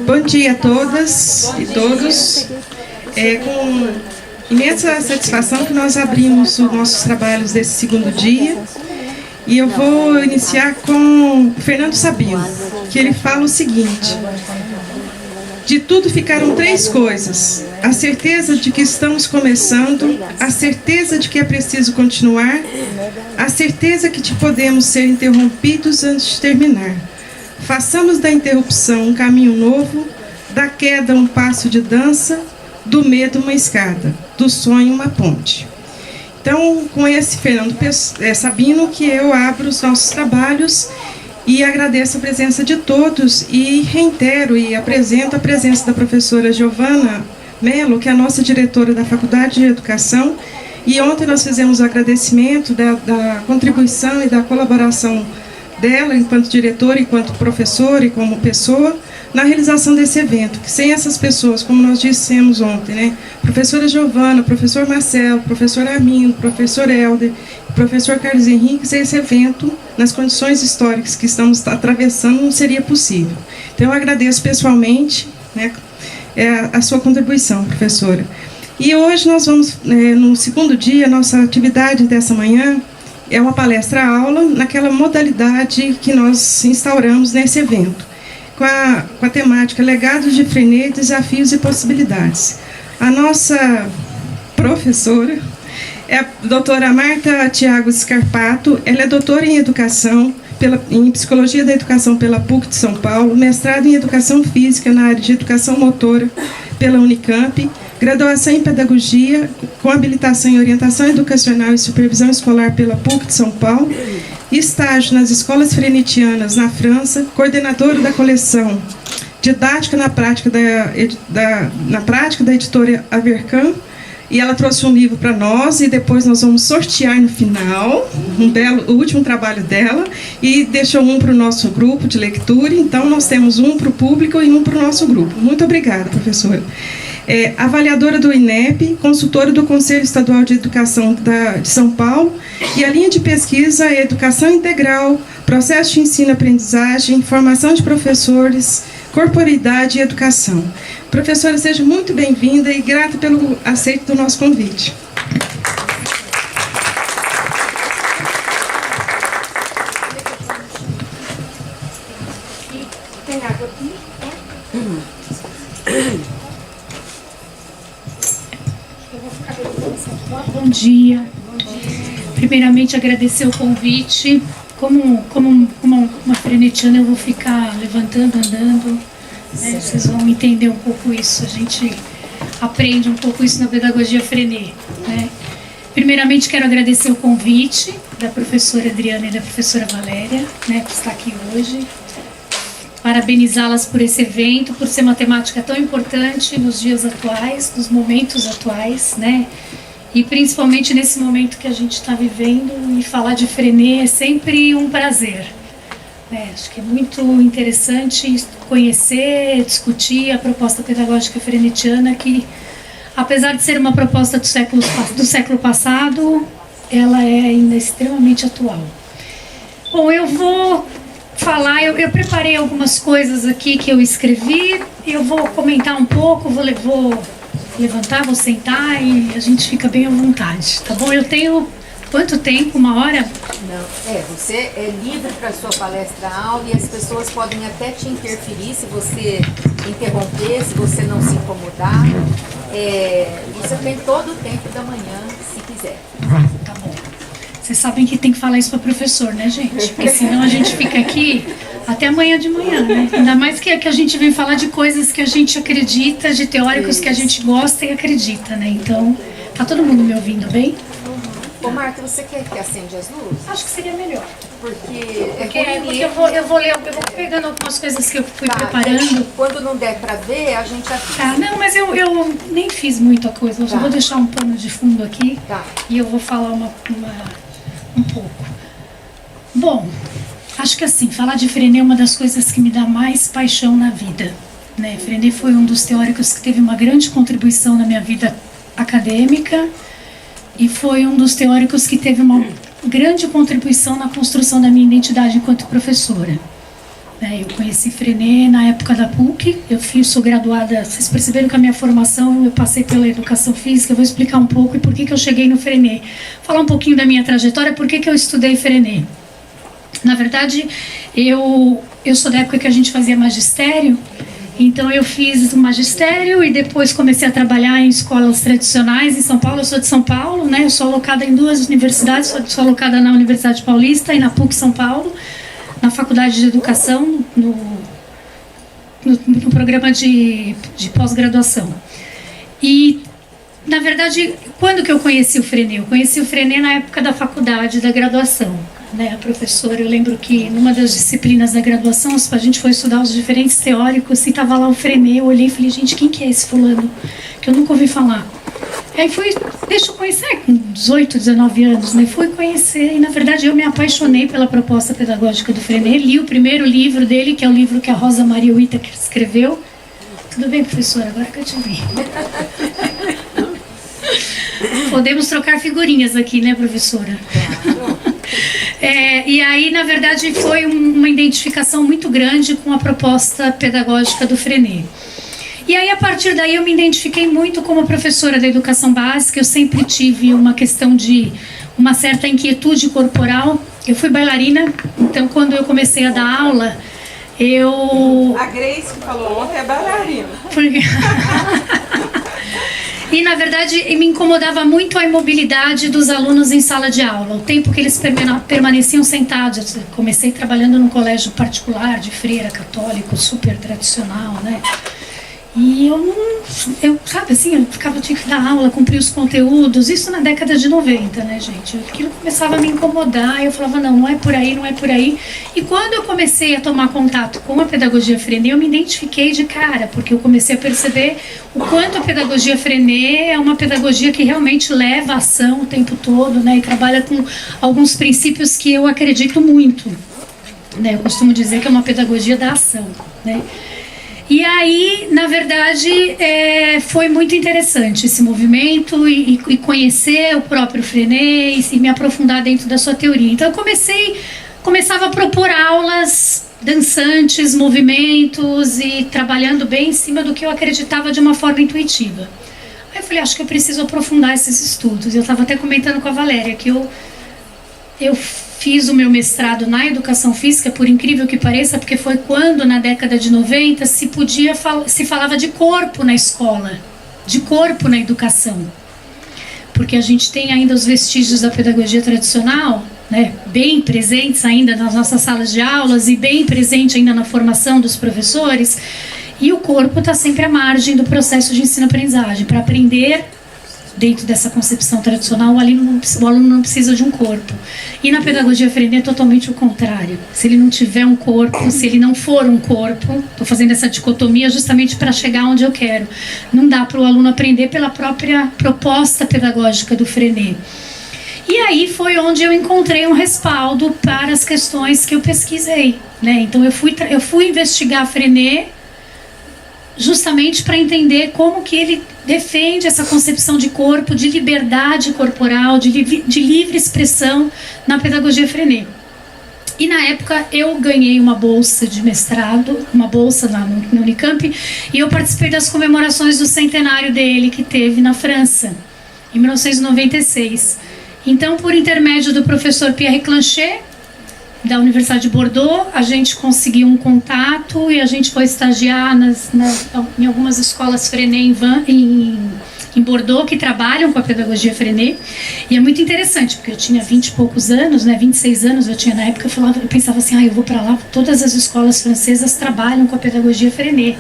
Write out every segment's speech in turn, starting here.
Bom dia a todas e todos. É com imensa satisfação que nós abrimos os nossos trabalhos desse segundo dia. E eu vou iniciar com o Fernando Sabino, que ele fala o seguinte: de tudo ficaram três coisas: a certeza de que estamos começando, a certeza de que é preciso continuar, a certeza que podemos ser interrompidos antes de terminar. Façamos da interrupção um caminho novo, da queda um passo de dança, do medo uma escada, do sonho uma ponte. Então, com esse Fernando Sabino que eu abro os nossos trabalhos e agradeço a presença de todos e reitero e apresento a presença da professora Giovana Mello, que é a nossa diretora da Faculdade de Educação, e ontem nós fizemos o agradecimento da contribuição e da colaboração dela enquanto diretora, enquanto professora e como pessoa na realização desse evento, que sem essas pessoas, como nós dissemos ontem, né, professora Giovana, professor Marcelo, professor Armindo, professor Helder, professor Carlos Henrique, esse evento, nas condições históricas que estamos atravessando, não seria possível. Então, eu agradeço pessoalmente, né, a sua contribuição, professora. E hoje nós vamos, no segundo dia, nossa atividade dessa manhã é uma palestra-aula naquela modalidade que nós instauramos nesse evento, com a temática Legados de Freinet, Desafios e Possibilidades. A nossa professora é a doutora Marta Thiago Scarpato. Ela é doutora em Educação, em Psicologia da Educação pela PUC de São Paulo, mestrado em Educação Física na área de Educação Motora pela Unicamp, graduação em Pedagogia, com habilitação em Orientação Educacional e Supervisão Escolar pela PUC de São Paulo, estágio nas escolas frenetianas na França, coordenadora da coleção Didática na Prática da editora Avercan, e ela trouxe um livro para nós, e depois nós vamos sortear no final o último trabalho dela, e deixou um para o nosso grupo de leitura. Então nós temos um para o público e um para o nosso grupo. Muito obrigada, professora. Avaliadora do INEP, consultora do Conselho Estadual de Educação de São Paulo, e a linha de pesquisa é Educação Integral, Processo de Ensino-Aprendizagem, Formação de Professores, Corporeidade e Educação. Professora, seja muito bem-vinda e grata pelo aceito do nosso convite. Tem água aqui? Bom dia. Primeiramente, agradecer o convite. Como uma frenetiana, eu vou ficar levantando, andando, né? Vocês vão entender um pouco isso. A gente aprende um pouco isso na pedagogia Freinet, né? Primeiramente, quero agradecer o convite da professora Adriana e da professora Valéria, né, por estar aqui hoje. Parabenizá-las por esse evento, por ser uma temática tão importante nos dias atuais, nos momentos atuais, né? E principalmente nesse momento que a gente está vivendo, e falar de Freinet é sempre um prazer. Acho que é muito interessante conhecer, discutir a proposta pedagógica frenetiana, que, apesar de ser uma proposta do século passado, ela é ainda extremamente atual. Bom, eu vou falar, eu preparei algumas coisas aqui que eu escrevi, eu vou comentar um pouco, vou levantar, vou sentar e a gente fica bem à vontade, tá bom? Eu tenho quanto tempo? Uma hora? Não, você é livre para a sua palestra-aula e as pessoas podem até te interferir se você interromper, se você não se incomodar. Você tem todo o tempo da manhã, se quiser. Tá bom. Vocês sabem que tem que falar isso para o professor, né, gente? Porque senão a gente fica aqui até amanhã de manhã, né? Ainda mais que a gente vem falar de coisas que a gente acredita, de teóricos que a gente gosta e acredita, né? Então, tá todo mundo me ouvindo bem? Ô, Marta, você quer que acende as luzes? Acho que seria melhor. Porque eu vou pegando algumas coisas que eu fui preparando. Quando não der para ver, a gente avisa. Tá, não, mas eu nem fiz muita coisa. Eu só vou deixar um pano de fundo aqui e eu vou falar um pouco. Bom, acho que assim, falar de Freinet é uma das coisas que me dá mais paixão na vida, né? Freinet foi um dos teóricos que teve uma grande contribuição na minha vida acadêmica e foi um dos teóricos que teve uma grande contribuição na construção da minha identidade enquanto professora. Eu conheci Frenet na época da PUC, sou graduada, vocês perceberam que a minha formação, eu passei pela educação física, eu vou explicar um pouco e por que eu cheguei no Frenet. Falar um pouquinho da minha trajetória, por que eu estudei Frenet. Na verdade, eu sou da época que a gente fazia magistério, então eu fiz o magistério e depois comecei a trabalhar em escolas tradicionais em São Paulo. Eu sou de São Paulo, eu sou alocada em 2 universidades, sou alocada na Universidade Paulista e na PUC São Paulo, na Faculdade de Educação, no programa de pós-graduação. E, na verdade, quando que eu conheci o Frenet? Eu conheci o Frenet na época da faculdade, da graduação. A professora, eu lembro que numa das disciplinas da graduação, a gente foi estudar os diferentes teóricos e estava lá o Frenet. Eu olhei e falei, gente, quem que é esse fulano? Que eu nunca ouvi falar. Aí fui, deixa eu conhecer, com 18, 19 anos, fui conhecer e na verdade eu me apaixonei pela proposta pedagógica do Frenet, li o primeiro livro dele, que é o livro que a Rosa Maria Whittaker escreveu. Tudo bem, professora? Agora que eu te vi. Podemos trocar figurinhas aqui, né, professora? E aí, na verdade, foi uma identificação muito grande com a proposta pedagógica do Frenet. E aí, a partir daí, eu me identifiquei muito como professora da educação básica. Eu sempre tive uma questão de uma certa inquietude corporal. Eu fui bailarina, então quando eu comecei a dar aula, A Grace que falou ontem é bailarina. E, na verdade, me incomodava muito a imobilidade dos alunos em sala de aula. O tempo que eles permaneciam sentados. Eu comecei trabalhando num colégio particular de freira católico, super tradicional, E eu tinha que dar aula, cumprir os conteúdos, isso na década de 90, gente? Aquilo começava a me incomodar, eu falava, não é por aí, não é por aí. E quando eu comecei a tomar contato com a pedagogia Frenet, eu me identifiquei de cara, porque eu comecei a perceber o quanto a pedagogia Frenet é uma pedagogia que realmente leva a ação o tempo todo, e trabalha com alguns princípios que eu acredito muito. Eu costumo dizer que é uma pedagogia da ação, E aí, na verdade, foi muito interessante esse movimento e conhecer o próprio Frenet e me aprofundar dentro da sua teoria. Então, eu começava a propor aulas dançantes, movimentos e trabalhando bem em cima do que eu acreditava de uma forma intuitiva. Aí eu falei, acho que eu preciso aprofundar esses estudos. Eu estava até comentando com a Valéria que eu fiz o meu mestrado na educação física, por incrível que pareça, porque foi quando, na década de 90, se falava de corpo na escola, de corpo na educação. Porque a gente tem ainda os vestígios da pedagogia tradicional, bem presentes ainda nas nossas salas de aulas e bem presente ainda na formação dos professores, e o corpo está sempre à margem do processo de ensino-aprendizagem. Para aprender dentro dessa concepção tradicional, o aluno não precisa de um corpo. E na pedagogia Frenet é totalmente o contrário. Se ele não tiver um corpo, se ele não for um corpo, estou fazendo essa dicotomia justamente para chegar onde eu quero. Não dá para o aluno aprender pela própria proposta pedagógica do Frenet. E aí foi onde eu encontrei um respaldo para as questões que eu pesquisei. Então eu fui investigar Frenet justamente para entender como que ele defende essa concepção de corpo, de liberdade corporal, de livre expressão na pedagogia Frenet. E na época eu ganhei uma bolsa de mestrado, uma bolsa lá no Unicamp, e eu participei das comemorações do centenário dele que teve na França, em 1996. Então, por intermédio do professor Pierre Clanchet, da Universidade de Bordeaux, a gente conseguiu um contato e a gente foi estagiar em algumas escolas Frenet em Bordeaux, que trabalham com a pedagogia Frenet. E é muito interessante, porque eu tinha 20 e poucos anos, 26 anos eu tinha na época, eu pensava assim, eu vou para lá, todas as escolas francesas trabalham com a pedagogia Frenet.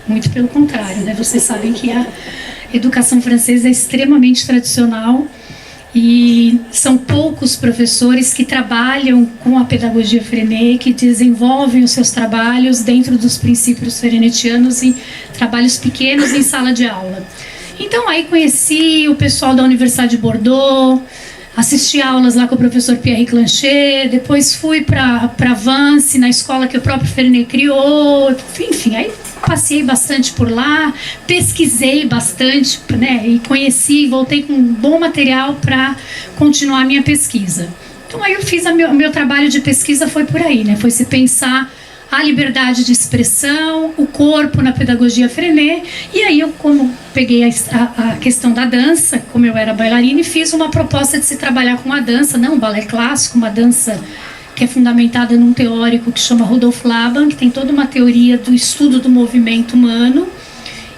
Muito pelo contrário, vocês sabem que a educação francesa é extremamente tradicional, e são poucos professores que trabalham com a pedagogia Frenet, que desenvolvem os seus trabalhos dentro dos princípios frenetianos em trabalhos pequenos em sala de aula. Então aí conheci o pessoal da Universidade de Bordeaux, assisti aulas lá com o professor Pierre Clanchet, depois fui para Vance, na escola que o próprio Frenet criou, enfim, aí passei bastante por lá, pesquisei bastante, e conheci, voltei com um bom material para continuar a minha pesquisa. Então aí eu fiz meu trabalho de pesquisa, foi por aí, foi se pensar a liberdade de expressão, o corpo na pedagogia Freinet. E aí eu, como peguei a questão da dança, como eu era bailarina, e fiz uma proposta de se trabalhar com a dança, não um balé clássico, uma dança que é fundamentada num teórico que chama Rudolf Laban, que tem toda uma teoria do estudo do movimento humano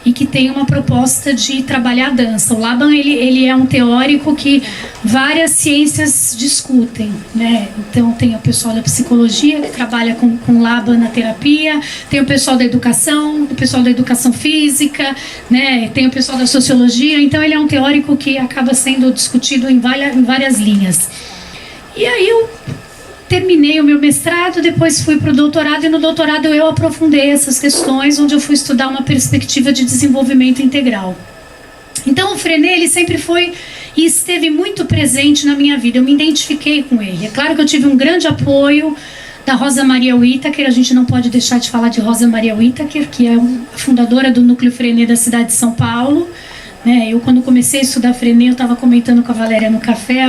e que tem uma proposta de trabalhar a dança. O Laban, ele é um teórico que várias ciências discutem, né? Então tem o pessoal da psicologia que trabalha com Laban na terapia, tem o pessoal da educação, o pessoal da educação física, né? Tem o pessoal da sociologia. Então ele é um teórico que acaba sendo discutido em várias linhas. E aí eu terminei o meu mestrado, depois fui para o doutorado, e no doutorado eu aprofundei essas questões, onde eu fui estudar uma perspectiva de desenvolvimento integral. Então o Freinet, ele sempre foi e esteve muito presente na minha vida, eu me identifiquei com ele. É claro que eu tive um grande apoio da Rosa Maria Whittaker, a gente não pode deixar de falar de Rosa Maria Whittaker, que é a fundadora do Núcleo Freinet da cidade de São Paulo. Eu, quando comecei a estudar Freinet, eu estava comentando com a Valéria no café,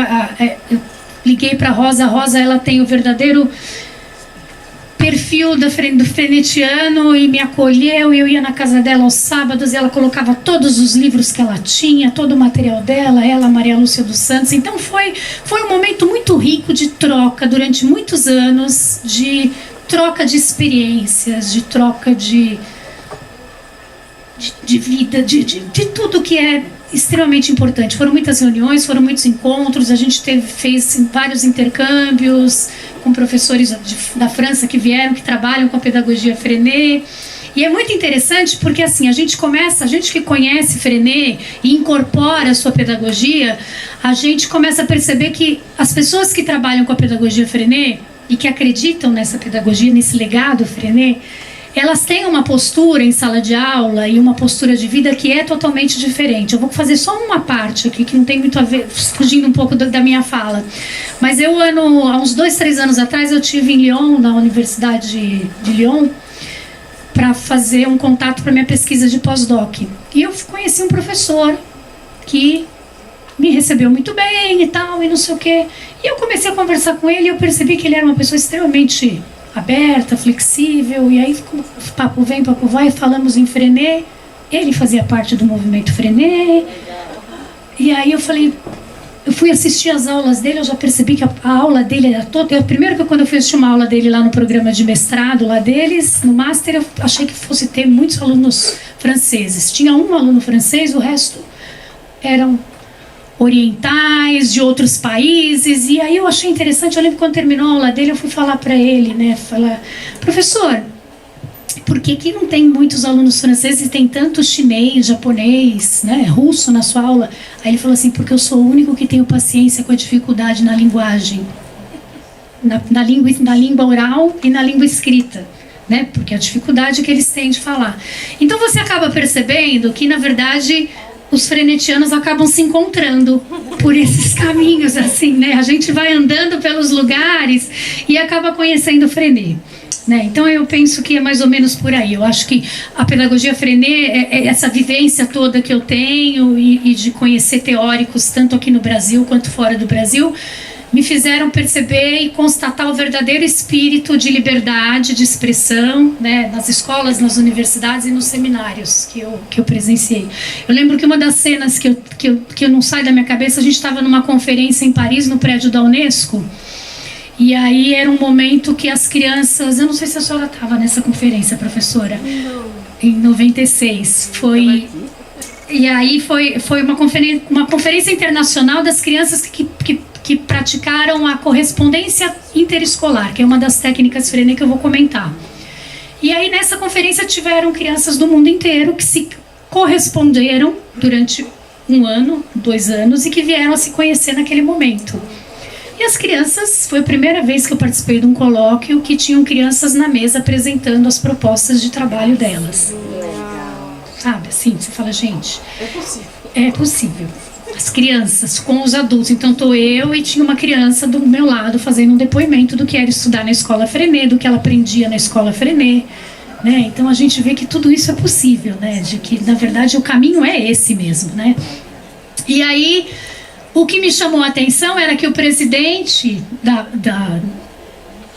eu liguei para a Rosa, ela tem o verdadeiro perfil do frenetiano e me acolheu, e eu ia na casa dela aos sábados e ela colocava todos os livros que ela tinha, todo o material dela, ela, Maria Lúcia dos Santos. Então foi um momento muito rico de troca durante muitos anos, de troca de experiências, de troca de vida, de tudo que é extremamente importante. Foram muitas reuniões, foram muitos encontros, a gente fez vários intercâmbios com professores da França que vieram, que trabalham com a pedagogia Freinet. E é muito interessante porque assim, a gente que conhece Freinet e incorpora a sua pedagogia, a gente começa a perceber que as pessoas que trabalham com a pedagogia Freinet e que acreditam nessa pedagogia, nesse legado Freinet, elas têm uma postura em sala de aula e uma postura de vida que é totalmente diferente. Eu vou fazer só uma parte aqui, que não tem muito a ver, fugindo um pouco da minha fala. Mas há uns 2, 3 anos atrás, eu estive em Lyon, na Universidade de Lyon, para fazer um contato para minha pesquisa de pós-doc. E eu conheci um professor que me recebeu muito bem e tal, e não sei o quê. E eu comecei a conversar com ele e eu percebi que ele era uma pessoa extremamente aberta, flexível, e aí papo vem, papo vai, falamos em Freinet, ele fazia parte do movimento Freinet, e aí eu fui assistir as aulas dele, eu já percebi que a aula dele era toda, primeiro que quando eu fui assistir uma aula dele lá no programa de mestrado lá deles, no master, eu achei que fosse ter muitos alunos franceses, tinha um aluno francês, o resto eram orientais, de outros países. E aí eu achei interessante, eu lembro quando terminou a aula dele, eu fui falar para ele, né, professor, por que não tem muitos alunos franceses e tem tanto chinês, japonês, né, russo na sua aula? Aí ele falou assim, porque eu sou o único que tenho paciência com a dificuldade na linguagem, na língua oral e na língua escrita, né, porque a dificuldade que eles têm de falar. Então você acaba percebendo que, na verdade, os frenetianos acabam se encontrando por esses caminhos, assim, né? A gente vai andando pelos lugares e acaba conhecendo o Freinet, né? Então eu penso que é mais ou menos por aí. Eu acho que a pedagogia Freinet é essa vivência toda que eu tenho e de conhecer teóricos tanto aqui no Brasil quanto fora do Brasil, me fizeram perceber e constatar o verdadeiro espírito de liberdade, de expressão, né, nas escolas, nas universidades e nos seminários que eu presenciei. Eu lembro que uma das cenas que eu não sai da minha cabeça, a gente estava numa conferência em Paris, no prédio da Unesco, e aí era um momento que as crianças... Eu não sei se a senhora estava nessa conferência, professora. Não. Em 96. E aí foi uma conferência internacional das crianças que praticaram a correspondência interescolar, que é uma das técnicas Freinet que eu vou comentar. E aí nessa conferência tiveram crianças do mundo inteiro que se corresponderam durante 1 ano, 2 anos, e que vieram a se conhecer naquele momento. E as crianças, foi a primeira vez que eu participei de um colóquio que tinham crianças na mesa apresentando as propostas de trabalho delas. Sabe, assim, você fala, gente... É possível. É possível. As crianças com os adultos. Então estou eu e tinha uma criança do meu lado fazendo um depoimento do que era estudar na escola Freinet, do que ela aprendia na escola Freinet, né? Então a gente vê que tudo isso é possível, né? De que na verdade o caminho é esse mesmo, né? E aí o que me chamou a atenção era que o presidente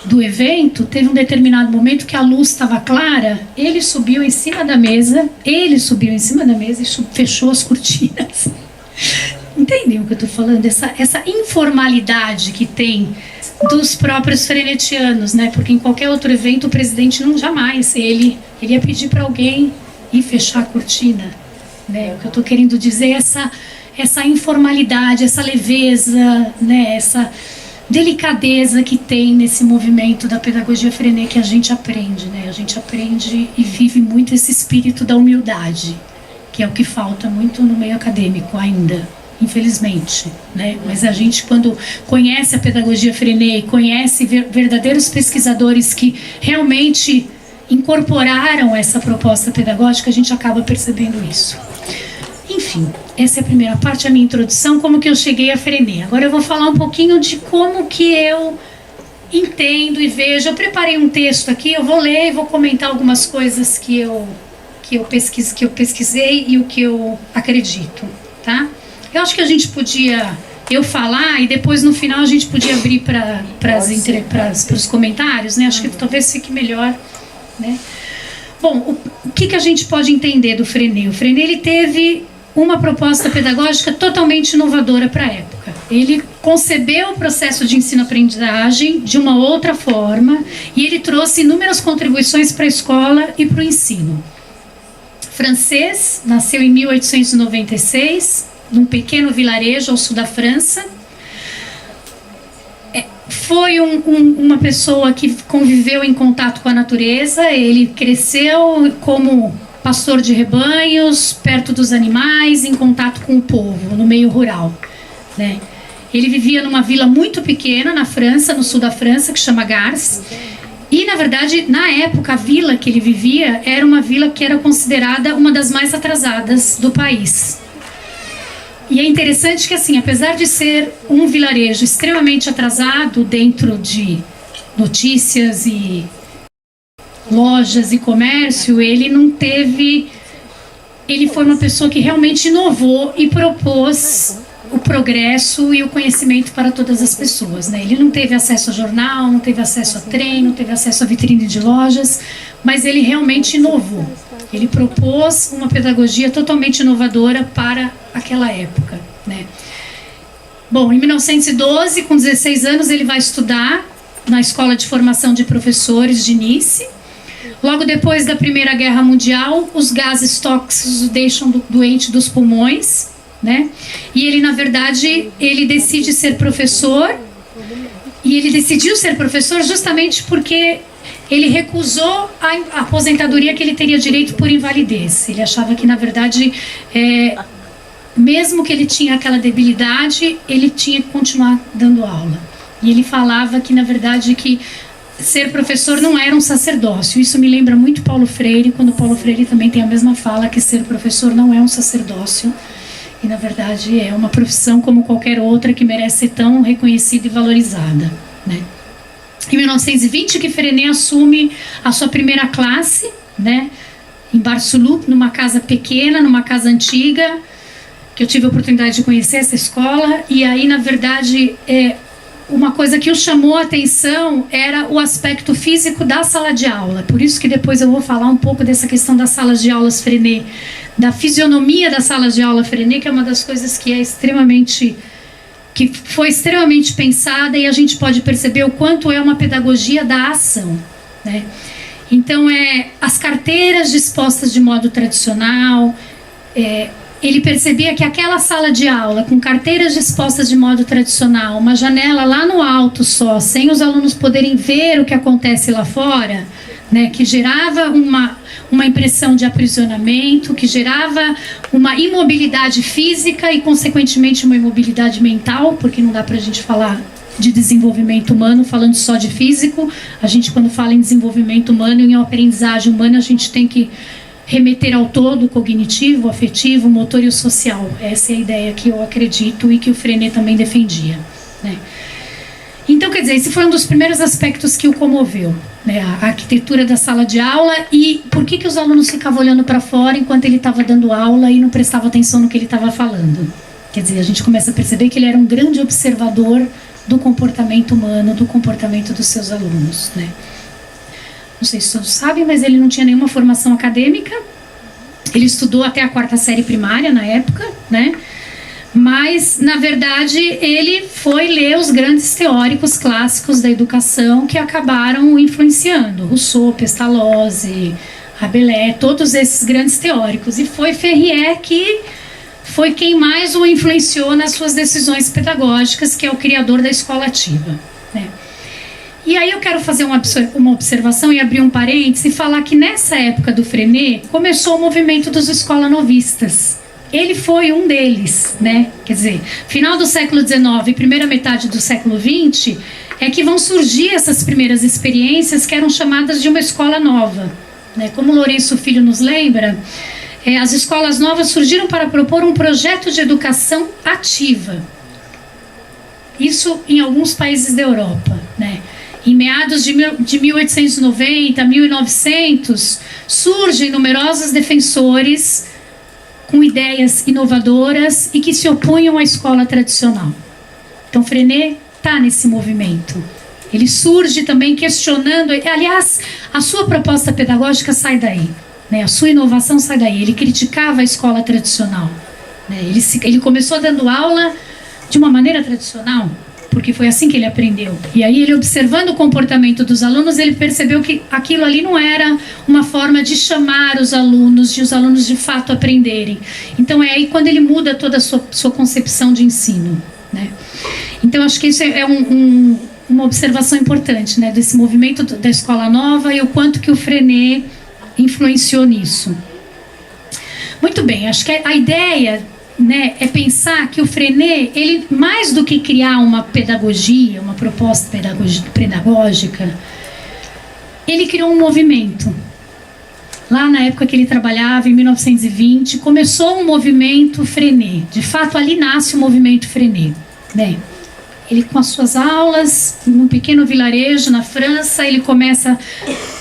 do evento, teve um determinado momento que a luz estava clara, ele subiu em cima da mesa e fechou as cortinas. Entendem o que eu estou falando? Essa informalidade que tem dos próprios frenetianos, né? Porque em qualquer outro evento o presidente não jamais, ele ia pedir para alguém ir fechar a cortina, né? O que eu estou querendo dizer é essa informalidade, essa leveza, né? Essa delicadeza que tem nesse movimento da pedagogia Freinet que a gente aprende, né? A gente aprende e vive muito esse espírito da humildade, que é o que falta muito no meio acadêmico ainda, infelizmente, né? Mas a gente, quando conhece a pedagogia Freinet, conhece verdadeiros pesquisadores que realmente incorporaram essa proposta pedagógica, a gente acaba percebendo isso. Enfim, essa é a primeira parte, a minha introdução, como que eu cheguei a Freinet. Agora eu vou falar um pouquinho de como que eu entendo e vejo. Eu preparei um texto aqui, eu vou ler e vou comentar algumas coisas que eu pesquisei e o que eu acredito, tá? Eu acho que a gente podia falar e depois no final a gente podia abrir para os comentários, né? Acho que talvez fique melhor, né? Bom, o que a gente pode entender do Freinet? O Freinet, ele teve uma proposta pedagógica totalmente inovadora para a época. Ele concebeu o processo de ensino-aprendizagem de uma outra forma e ele trouxe inúmeras contribuições para a escola e para o ensino. Francês, nasceu em 1896, num pequeno vilarejo ao sul da França. Foi uma pessoa que conviveu em contato com a natureza. Ele cresceu como pastor de rebanhos, perto dos animais, em contato com o povo, no meio rural, né? Ele vivia numa vila muito pequena na França, no sul da França, que chama Gars. E, na verdade, na época, a vila que ele vivia era uma vila que era considerada uma das mais atrasadas do país. E é interessante que, assim, apesar de ser um vilarejo extremamente atrasado dentro de notícias e lojas e comércio, ele foi uma pessoa que realmente inovou e propôs o progresso e o conhecimento para todas as pessoas, né? Ele não teve acesso a jornal, não teve acesso a trem, não teve acesso a vitrine de lojas, mas ele realmente inovou. Ele propôs uma pedagogia totalmente inovadora para aquela época, né? Bom, em 1912, com 16 anos, ele vai estudar na Escola de Formação de Professores de Nice. Logo depois da Primeira Guerra Mundial, os gases tóxicos o deixam doente dos pulmões, né? E ele, na verdade, ele decide ser professor. E ele decidiu ser professor justamente porque ele recusou a aposentadoria que ele teria direito por invalidez. Ele achava que, na verdade, mesmo que ele tinha aquela debilidade, ele tinha que continuar dando aula. E ele falava que, na verdade, que ser professor não era um sacerdócio. Isso me lembra muito Paulo Freire, quando Paulo Freire também tem a mesma fala, que ser professor não é um sacerdócio. E, na verdade, é uma profissão como qualquer outra que merece ser tão reconhecida e valorizada, né? Em 1920, que Freinet assume a sua primeira classe, né, em Bar-sur-Loup, numa casa pequena, numa casa antiga, que eu tive a oportunidade de conhecer essa escola. E aí, na verdade, uma coisa que o chamou a atenção era o aspecto físico da sala de aula. Por isso que depois eu vou falar um pouco dessa questão das salas de aulas Freinet, da fisionomia das salas de aula Freinet, que é uma das coisas que foi extremamente pensada, e a gente pode perceber o quanto é uma pedagogia da ação, né? Então, as carteiras dispostas de modo tradicional. Ele percebia que aquela sala de aula, com carteiras dispostas de modo tradicional, uma janela lá no alto só, sem os alunos poderem ver o que acontece lá fora, né, que gerava uma impressão de aprisionamento, que gerava uma imobilidade física e, consequentemente, uma imobilidade mental, porque não dá para a gente falar de desenvolvimento humano falando só de físico. A gente, quando fala em desenvolvimento humano e em aprendizagem humana, a gente tem que remeter ao todo cognitivo, afetivo, motor e o social. Essa é a ideia que eu acredito e que o Freinet também defendia, né? Então, quer dizer, esse foi um dos primeiros aspectos que o comoveu, né? A arquitetura da sala de aula e por que os alunos ficavam olhando para fora enquanto ele estava dando aula e não prestavam atenção no que ele estava falando. Quer dizer, a gente começa a perceber que ele era um grande observador do comportamento humano, do comportamento dos seus alunos, né? Não sei se todos sabem, mas ele não tinha nenhuma formação acadêmica. Ele estudou até a 4ª série primária na época, né? Mas, na verdade, ele foi ler os grandes teóricos clássicos da educação que acabaram o influenciando. Rousseau, Pestalozzi, Rabelais, todos esses grandes teóricos. E foi Ferrier que foi quem mais o influenciou nas suas decisões pedagógicas, que é o criador da escola ativa, né? E aí eu quero fazer uma observação e abrir um parênteses e falar que nessa época do Freinet começou o movimento dos escolanovistas. Ele foi um deles, né? Quer dizer, final do século XIX e primeira metade do século XX é que vão surgir essas primeiras experiências que eram chamadas de uma escola nova, né? Como Lourenço Filho nos lembra, as escolas novas surgiram para propor um projeto de educação ativa. Isso em alguns países da Europa, né? Em meados de 1890, 1900, surgem numerosos defensores com ideias inovadoras e que se opunham à escola tradicional. Então, Freinet está nesse movimento. Ele surge também questionando, aliás, a sua proposta pedagógica sai daí, né? A sua inovação sai daí. Ele criticava a escola tradicional, né? Ele começou dando aula de uma maneira tradicional, porque foi assim que ele aprendeu. E aí ele, observando o comportamento dos alunos, ele percebeu que aquilo ali não era uma forma de chamar os alunos, de os alunos de fato aprenderem. Então é aí quando ele muda toda a sua concepção de ensino, né? Então acho que isso é uma observação importante, né, desse movimento da escola nova e o quanto que o Freinet influenciou nisso. Muito bem, acho que a ideia, né, é pensar que o Freinet, ele, mais do que criar uma pedagogia, uma proposta pedagógica, ele criou um movimento. Lá na época que ele trabalhava, em 1920, começou um movimento Freinet. De fato, ali nasce o movimento Freinet, né? Ele, com as suas aulas, num pequeno vilarejo na França, ele começa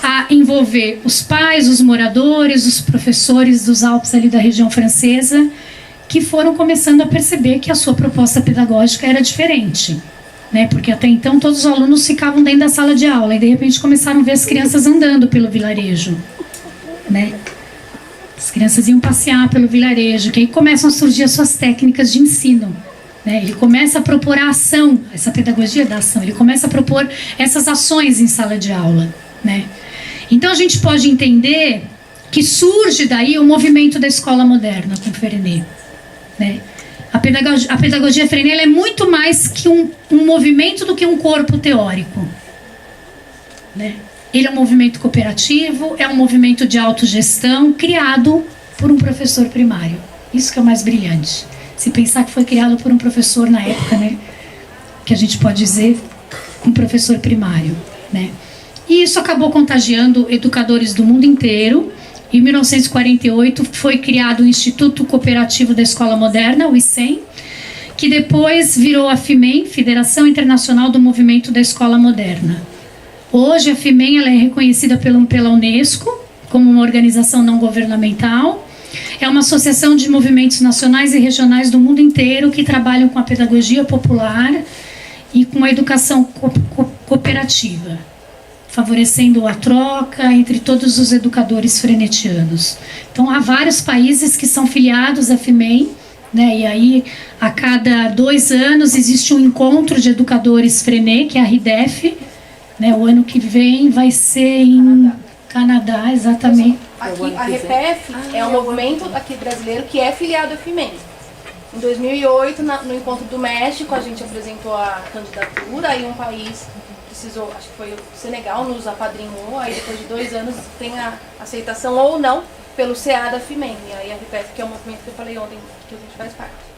a envolver os pais, os moradores, os professores dos Alpes ali da região francesa, que foram começando a perceber que a sua proposta pedagógica era diferente, né? Porque até então todos os alunos ficavam dentro da sala de aula e de repente começaram a ver as crianças andando pelo vilarejo, né? As crianças iam passear pelo vilarejo, que aí começam a surgir as suas técnicas de ensino, né? Ele começa a propor a ação, essa pedagogia da ação, ele começa a propor essas ações em sala de aula, né? Então a gente pode entender que surge daí o movimento da escola moderna com Freinet, né? A pedagogia Freinet é muito mais que um movimento do que um corpo teórico, né? Ele é um movimento cooperativo, é um movimento de autogestão criado por um professor primário. Isso que é o mais brilhante. Se pensar que foi criado por um professor na época, né? Que a gente pode dizer um professor primário, né? E isso acabou contagiando educadores do mundo inteiro. Em 1948 foi criado o Instituto Cooperativo da Escola Moderna, o ICEM, que depois virou a FIMEN, Federação Internacional do Movimento da Escola Moderna. Hoje a FIMEN ela é reconhecida pela Unesco como uma organização não governamental. É uma associação de movimentos nacionais e regionais do mundo inteiro que trabalham com a pedagogia popular e com a educação cooperativa, favorecendo a troca entre todos os educadores frenetianos. Então, há vários países que são filiados à FIMEN, né? E aí, a cada 2 anos, existe um encontro de educadores Freinet, que é a RIDEF, né? O ano que vem vai ser em Canadá, exatamente. Aqui, a REPEF é um movimento aqui brasileiro que é filiado à FIMEN. Em 2008, no encontro do México, a gente apresentou a candidatura, aí um país precisou, acho que foi o Senegal, nos apadrinhou, aí depois de 2 anos tem a aceitação ou não pelo CA da FIMEN. E aí a REPEF, que é o movimento que eu falei ontem, que a gente faz parte.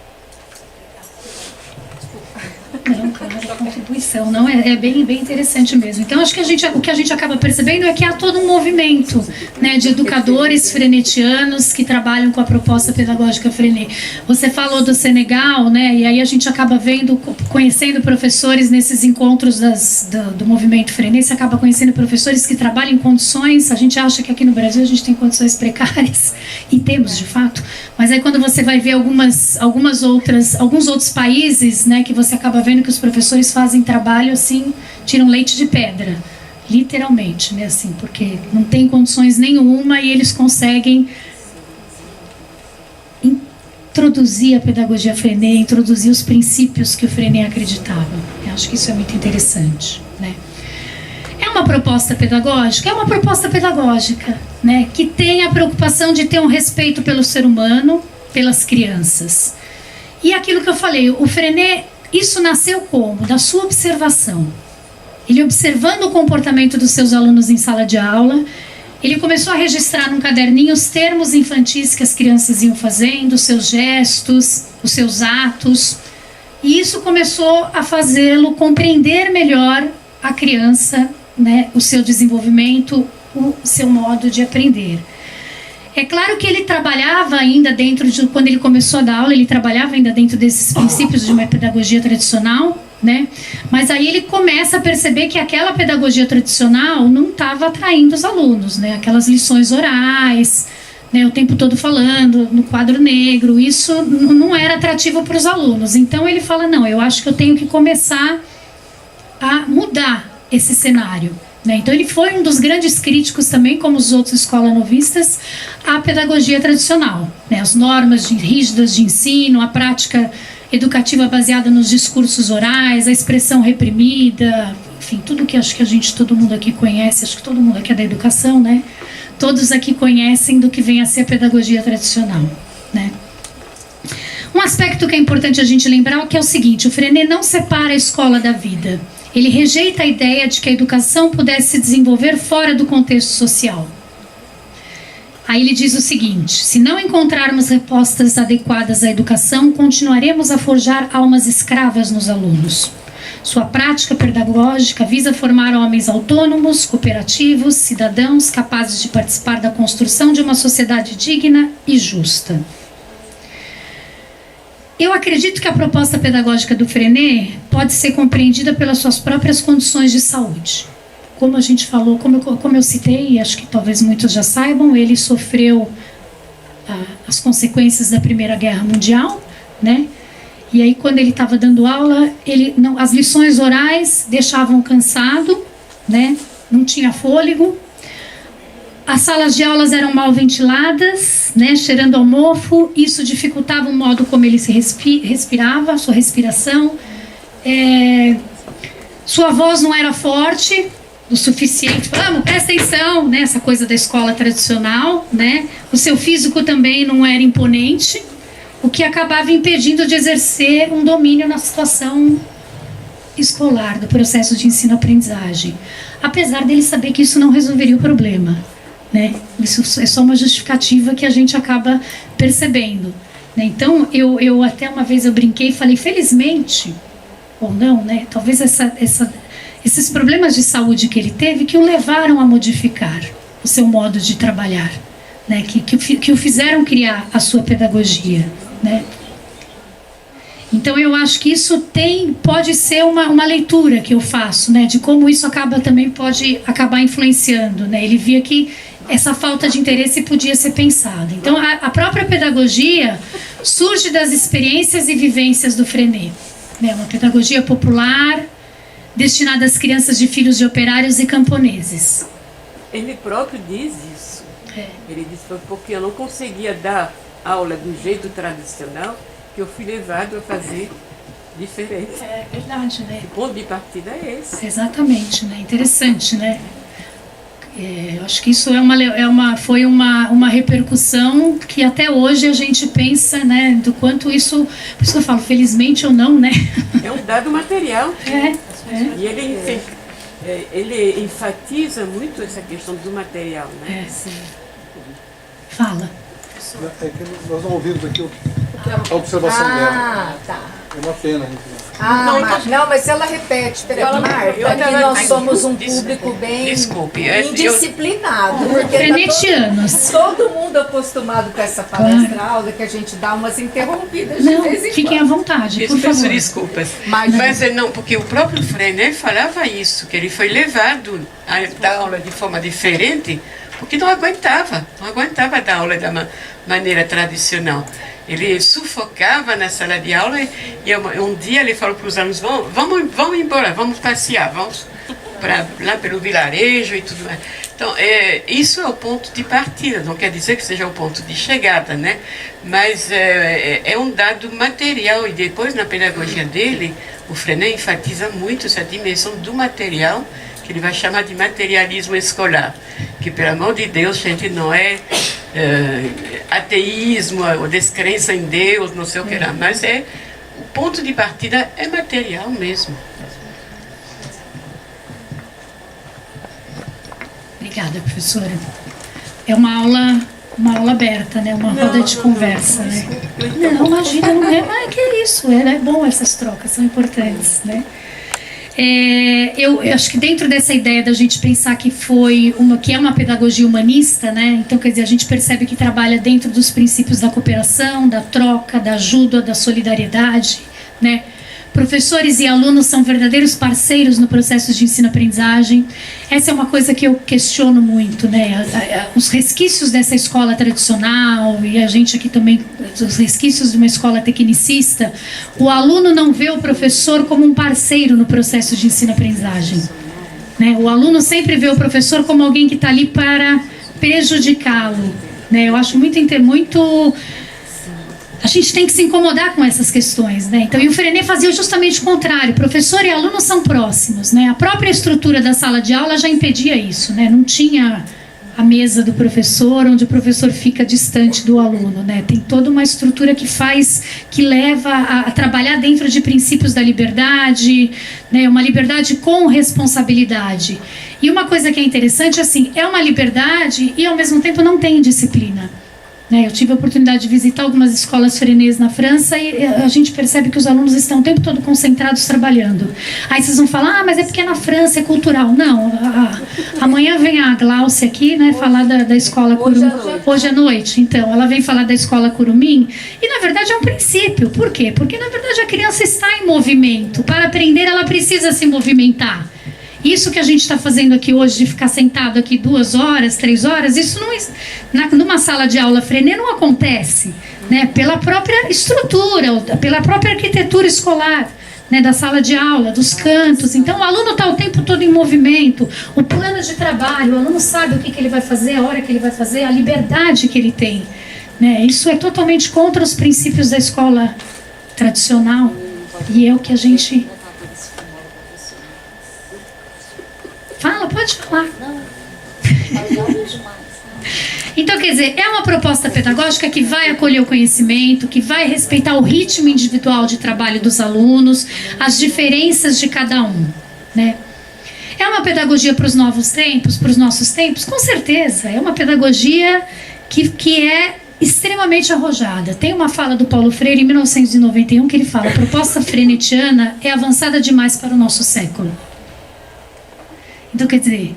Não, claro, contribuição, não, é bem interessante mesmo. Então, acho que o que a gente acaba percebendo é que há todo um movimento, né, de educadores frenetianos que trabalham com a proposta pedagógica Freinet. Você falou do Senegal, né, e aí a gente acaba conhecendo professores nesses encontros do movimento Freinet, você acaba conhecendo professores que trabalham em condições, a gente acha que aqui no Brasil a gente tem condições precárias, e temos de fato, mas aí quando você vai ver alguns outros países, né, que você acaba vendo que os professores fazem trabalho assim, tiram leite de pedra, literalmente, né, assim, porque não tem condições nenhuma e eles conseguem introduzir a pedagogia Freinet, introduzir os princípios que o Freinet acreditava. Eu acho que isso é muito interessante, né? É uma proposta pedagógica? É uma proposta pedagógica, né? Que tem a preocupação de ter um respeito pelo ser humano, pelas crianças. E aquilo que eu falei, o Freinet, isso nasceu como? Da sua observação. Ele observando o comportamento dos seus alunos em sala de aula, ele começou a registrar num caderninho os termos infantis que as crianças iam fazendo, os seus gestos, os seus atos. E isso começou a fazê-lo compreender melhor a criança, né, o seu desenvolvimento, o seu modo de aprender. É claro que ele trabalhava ainda dentro de, quando ele começou a dar aula, ele trabalhava ainda dentro desses princípios de uma pedagogia tradicional, né? Mas aí ele começa a perceber que aquela pedagogia tradicional não estava atraindo os alunos, né? Aquelas lições orais, né, o tempo todo falando, no quadro negro, isso não era atrativo para os alunos. Então ele fala, não, eu acho que eu tenho que começar a mudar esse cenário, né? Então ele foi um dos grandes críticos também, como os outros escola-novistas, à pedagogia tradicional, né? As normas rígidas de ensino, a prática educativa baseada nos discursos orais, a expressão reprimida, enfim, tudo que acho que todo mundo aqui conhece, acho que todo mundo aqui é da educação, né? Todos aqui conhecem do que vem a ser a pedagogia tradicional, né? Um aspecto que é importante a gente lembrar é que é o seguinte, o Freinet não separa a escola da vida. Ele rejeita a ideia de que a educação pudesse se desenvolver fora do contexto social. Aí ele diz o seguinte, se não encontrarmos respostas adequadas à educação, continuaremos a forjar almas escravas nos alunos. Sua prática pedagógica visa formar homens autônomos, cooperativos, cidadãos capazes de participar da construção de uma sociedade digna e justa. Eu acredito que a proposta pedagógica do Freinet pode ser compreendida pelas suas próprias condições de saúde. Como a gente falou, como eu citei, acho que talvez muitos já saibam, ele sofreu as consequências da Primeira Guerra Mundial, né? E aí, quando ele estava dando aula, as lições orais deixavam cansado, né? Não tinha fôlego. As salas de aulas eram mal ventiladas, né? Cheirando ao mofo. Isso dificultava o modo como ele se respirava, a sua respiração. Sua voz não era forte o suficiente. Vamos, presta atenção, né? Essa coisa da escola tradicional, né? O seu físico também não era imponente, o que acabava impedindo de exercer um domínio na situação escolar, do processo de ensino-aprendizagem. Apesar dele saber que isso não resolveria o problema, né? Isso é só uma justificativa que a gente acaba percebendo, né? Então, eu até uma vez eu brinquei e falei, felizmente, ou não, né? Talvez esses problemas de saúde que ele teve que o levaram a modificar o seu modo de trabalhar, né? Que o fizeram criar a sua pedagogia, né? Então eu acho que isso pode ser uma leitura que eu faço, né? De como isso também pode acabar influenciando, né? Ele via que essa falta de interesse podia ser pensada. Então a própria pedagogia surge das experiências e vivências do Freinet, né? Uma pedagogia popular destinada às crianças de filhos de operários e camponeses. Ele próprio diz isso. Ele diz porque eu não conseguia dar aula do jeito tradicional, que eu fui levado a fazer diferente. É verdade, né? O ponto de partida é esse. Exatamente, né? Interessante, né? Eu acho que isso foi uma repercussão que até hoje a gente pensa, né? Do quanto isso, por isso que eu falo, felizmente ou não, né? É um dado material. E ele enfatiza muito essa questão do material, né? Sim. Fala. É que nós não ouvimos aqui a observação dela. Tá. É uma pena. Mas se ela repete, Marta, que nós somos um público bem indisciplinado. Porque Frenetianos. Todo mundo acostumado com essa palestra-aula, que a gente dá umas interrompidas de vez em quando. Fiquem à vontade, por favor. Desculpas. Mas não, porque o próprio Freinet falava isso, que ele foi levado a dar aula de forma diferente, porque não aguentava dar aula da maneira tradicional. Ele sufocava na sala de aula e um dia ele falou para os alunos, vamos embora, vamos passear, vamos lá pelo vilarejo e tudo mais. Então, isso é o ponto de partida, não quer dizer que seja o ponto de chegada, né? Mas é um dado material, e depois na pedagogia dele, o Freinet enfatiza muito essa dimensão do material, que ele vai chamar de materialismo escolar, que, pelo amor de Deus, gente, não é ateísmo ou descrença em Deus, não sei o que lá, mas o ponto de partida é material mesmo. Obrigada, professora. É uma aula aberta, né? Uma roda de conversa, né? Não, imagina, não é, mas que é isso, é bom essas trocas, são importantes, né? Eu acho que dentro dessa ideia da gente pensar que é uma pedagogia humanista, né? Então, quer dizer, a gente percebe que trabalha dentro dos princípios da cooperação, da troca, da ajuda, da solidariedade, né? Professores e alunos são verdadeiros parceiros no processo de ensino-aprendizagem. Essa é uma coisa que eu questiono muito, né? Os resquícios dessa escola tradicional, e a gente aqui também, os resquícios de uma escola tecnicista, o aluno não vê o professor como um parceiro no processo de ensino-aprendizagem, né? O aluno sempre vê o professor como alguém que está ali para prejudicá-lo, né? Eu acho muito a gente tem que se incomodar com essas questões, né? Então, e o Freinet fazia justamente o contrário. Professor e aluno são próximos, né? A própria estrutura da sala de aula já impedia isso, né? Não tinha a mesa do professor, onde o professor fica distante do aluno, né? Tem toda uma estrutura que leva a trabalhar dentro de princípios da liberdade, né? Uma liberdade com responsabilidade. E uma coisa que é interessante, assim, é uma liberdade e, ao mesmo tempo, não tem disciplina. Eu tive a oportunidade de visitar algumas escolas Freinet na França e a gente percebe que os alunos estão o tempo todo concentrados trabalhando. Aí vocês vão falar, mas é porque na França é cultural. Não, amanhã vem a Glaucia aqui, né, falar da escola Curumim. Hoje à noite. Então, ela vem falar da escola Curumim e, na verdade, é um princípio. Por quê? Porque, na verdade, a criança está em movimento. Para aprender, ela precisa se movimentar. Isso que a gente está fazendo aqui hoje, de ficar sentado aqui 2 horas, 3 horas, isso numa sala de aula Freinet não acontece, né? Pela própria estrutura, pela própria arquitetura escolar, né? Da sala de aula, dos cantos. Então, o aluno está o tempo todo em movimento, o plano de trabalho, o aluno sabe o que ele vai fazer, a hora que ele vai fazer, a liberdade que ele tem, né? Isso é totalmente contra os princípios da escola tradicional e é o que a gente... Fala, pode falar. Então, quer dizer, é uma proposta pedagógica que vai acolher o conhecimento, que vai respeitar o ritmo individual de trabalho dos alunos, as diferenças de cada um, né? É uma pedagogia para os novos tempos, para os nossos tempos? Com certeza, é uma pedagogia que é extremamente arrojada. Tem uma fala do Paulo Freire, em 1991, que ele fala: a proposta freinetiana é avançada demais para o nosso século. Então, quer dizer,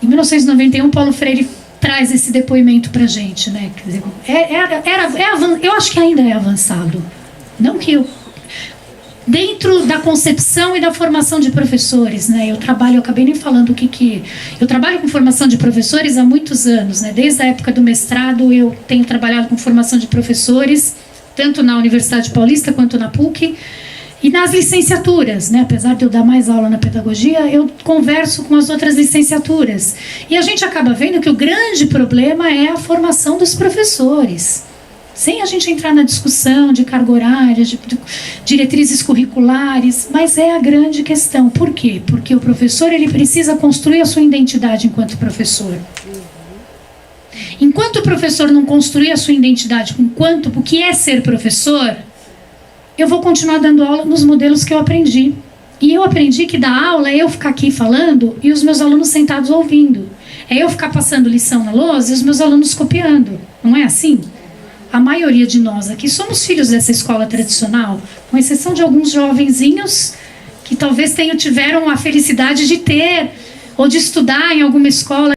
em 1991, Paulo Freire traz esse depoimento para a gente, né? Quer dizer, eu acho que ainda é avançado. Não que eu... Dentro da concepção e da formação de professores, né? Eu acabei nem falando o que... Eu trabalho com formação de professores há muitos anos, né? Desde a época do mestrado, eu tenho trabalhado com formação de professores, tanto na Universidade Paulista quanto na PUC, e nas licenciaturas, né? Apesar de eu dar mais aula na pedagogia, eu converso com as outras licenciaturas. E a gente acaba vendo que o grande problema é a formação dos professores. Sem a gente entrar na discussão de carga horária, de diretrizes curriculares, mas é a grande questão. Por quê? Porque o professor ele precisa construir a sua identidade enquanto professor. Enquanto o professor não construir a sua identidade enquanto o que é ser professor, eu vou continuar dando aula nos modelos que eu aprendi. E eu aprendi que dar aula é eu ficar aqui falando e os meus alunos sentados ouvindo. É eu ficar passando lição na lousa e os meus alunos copiando. Não é assim? A maioria de nós aqui somos filhos dessa escola tradicional, com exceção de alguns jovenzinhos que talvez tiveram a felicidade de ter ou de estudar em alguma escola